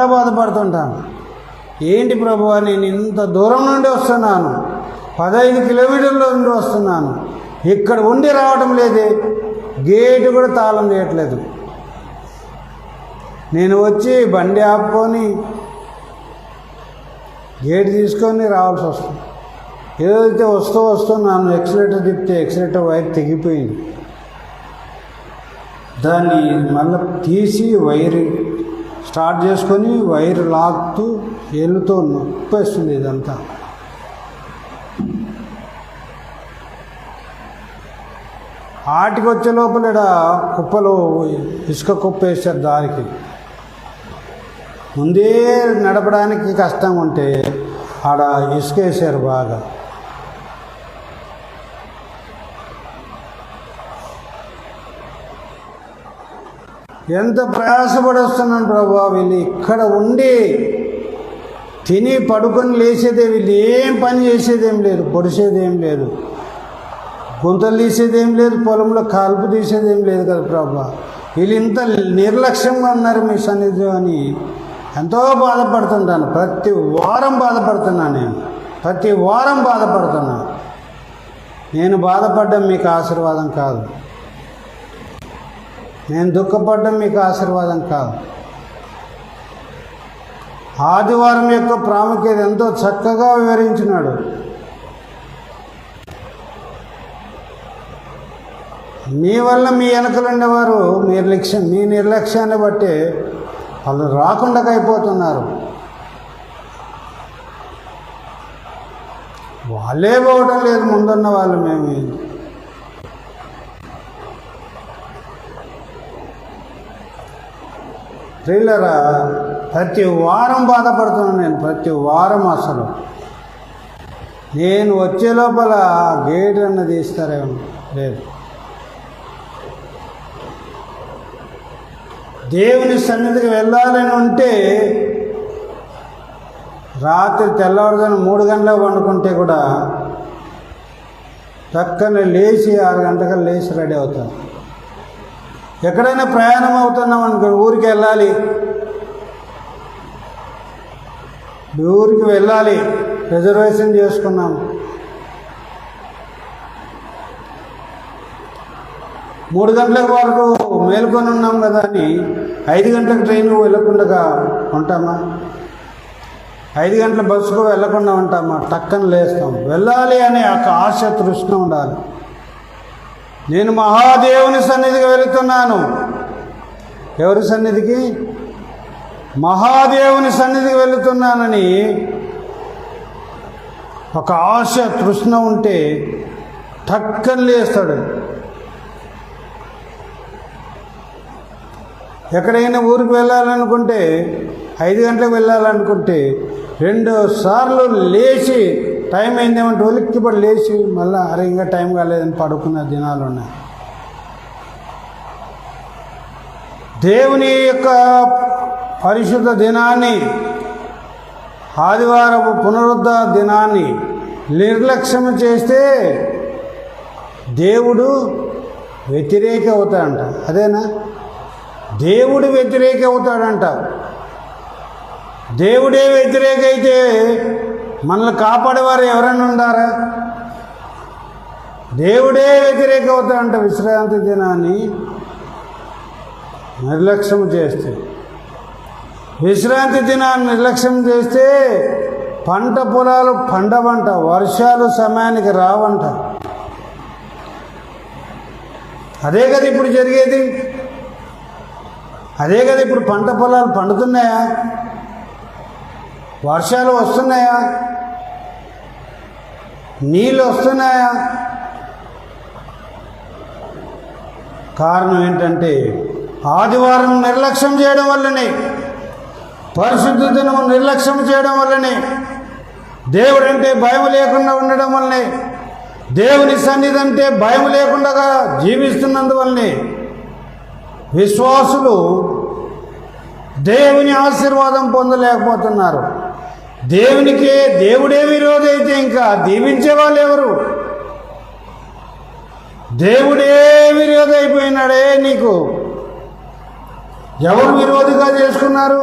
బాధపడుతుంటాను. ఏంటి ప్రభువా, నేను ఇంత దూరం నుండి వస్తున్నాను, 15 కిలోమీటర్ల నుండి వస్తున్నాను, ఇక్కడ ఉండి రావటం లేదే, గేటు కూడా తాళం చేయట్లేదు. నేను వచ్చి బండి ఆపుకొని గేట్ తీసుకొని రావాల్సి వస్తుంది. ఏదైతే వస్తున్నాను, ఎక్సిలేటర్ తిప్పితే ఎక్సిలేటర్ వైర్ తెగిపోయింది. దాన్ని మళ్ళీ తీసి వైర్ స్టార్ట్ చేసుకొని వైర్ లాగుతూ ఏళ్ళుతో నొప్పేస్తుంది. ఇదంతా ఆటికి వచ్చే లోపల కుప్పలు ఇసుక కుప్ప వేస్తారు. దారికి ముందే నడపడానికి కష్టంగా ఉంటే ఆడ ఇసుక వేసారు బాగా. ఎంత ప్రయాసపడి వస్తున్నాను ప్రభా, వీళ్ళు ఇక్కడ ఉండి తిని పడుకొని లేచేదే, వీళ్ళు ఏం పని చేసేదేం లేదు, పొడిసేదేం లేదు, గుంతలు తీసేదేం లేదు, పొలంలో కాల్పు తీసేదేం లేదు కదా ప్రభా. వీళ్ళు ఇంత నిర్లక్ష్యంగా ఉన్నారు మీ సన్నిధి అని ఎంతో బాధపడుతుంటాను. ప్రతి వారం బాధపడుతున్నాను, నేను ప్రతి వారం బాధపడుతున్నాను. నేను బాధపడ్డం మీకు ఆశీర్వాదం కాదు, నేను దుఃఖపడ్డం మీకు ఆశీర్వాదం కాదు. ఆదివారం యొక్క ప్రాముఖ్యత ఎంతో చక్కగా వివరించినాడు. మీ వల్ల మీ వెనకలుండేవారు మీ నిర్లక్ష్యాన్ని బట్టి వాళ్ళు రాకుండా అయిపోతున్నారు. వాళ్ళే పోవటం లేదు, ముందున్న వాళ్ళు. మేము ప్రియులారా, ప్రతి వారం బాధపడుతున్నాను నేను, ప్రతి వారం. అసలు నేను వచ్చే లోపల గేట్ అన్నది తీస్తారేమో లేదు. దేవుని సన్నిధికి వెళ్ళాలని ఉంటే రాత్రి తెల్లవారుజామున 3 గంటలకు పండుకుంటే కూడా చక్కగా లేచి 6 గంటలకు లేచి రెడీ అవుతాను. ఎక్కడైనా ప్రయాణం అవుతున్నాం అనుకో, ఊరికి వెళ్ళాలి, ఊరికి వెళ్ళాలి, రిజర్వేషన్ చేసుకున్నాం. 3 గంటల వరకు మేల్కొని ఉన్నాం కదా అని 5 గంటలకు ట్రైన్ వెళ్ళకుండా ఉంటామా? 5 గంటల బస్సుకు వెళ్ళకుండా ఉంటామా? టక్కన లేస్తాం. వెళ్ళాలి అనే ఆశ తృష్ణ ఉండాలి. నేను మహాదేవుని సన్నిధికి వెళుతున్నాను. ఎవరి సన్నిధికి? మహాదేవుని సన్నిధికి వెళుతున్నానని ఒక ఆశ తృష్ణ ఉంటే టక్కన లేస్తాడు. ఎక్కడైనా ఊరికి వెళ్ళాలనుకుంటే 5 గంటలకు వెళ్ళాలనుకుంటే 2 సార్లు లేచి టైం అయిందేమంటే ఒలిక్కిపడి లేచి మళ్ళీ అరే ఇంకా టైం కాలేదని పడుకున్న దినాలు ఉన్నాయి. దేవుని యొక్క పరిశుద్ధ దినాన్ని, ఆదివారపు పునరుద్ధ దినాన్ని నిర్లక్ష్యం చేస్తే దేవుడు వ్యతిరేక అవుతాడంట. అదేనా? దేవుడు వ్యతిరేక అవుతాడంట. దేవుడే వ్యతిరేక అయితే మనల్ని కాపాడేవారు ఎవరైనా ఉండారా? దేవుడే వ్యతిరేక అవుతాడంట. విశ్రాంతి దినాన్ని నిర్లక్ష్యం చేస్తే, విశ్రాంతి దినాన్ని నిర్లక్ష్యం చేస్తే పంట పొలాలు పండవంట, వర్షాలు సమయానికి రావంట. అదే కదా ఇప్పుడు జరిగేది. అదే కదా ఇప్పుడు పంట పొలాలు పండుతున్నాయా? వర్షాలు వస్తున్నాయా? నీళ్ళు వస్తున్నాయా? కారణం ఏంటంటే ఆదివారం నిర్లక్ష్యం చేయడం వల్లనే, పరిశుద్ధ దినం నిర్లక్ష్యం చేయడం వల్లనే, దేవుడంటే భయం లేకుండా ఉండడం వల్లనే, దేవుని సన్నిధి అంటే భయం లేకుండా జీవిస్తున్నందువల్లనే విశ్వాసులు దేవుని ఆశీర్వాదం పొందలేకపోతున్నారు. దేవుడే విరోధి అయితే ఇంకా దీవించే వాళ్ళు ఎవరు? దేవుడే విరోధి అయిపోయినాడే నీకు. ఎవరు విరోధిగా చేసుకున్నారు?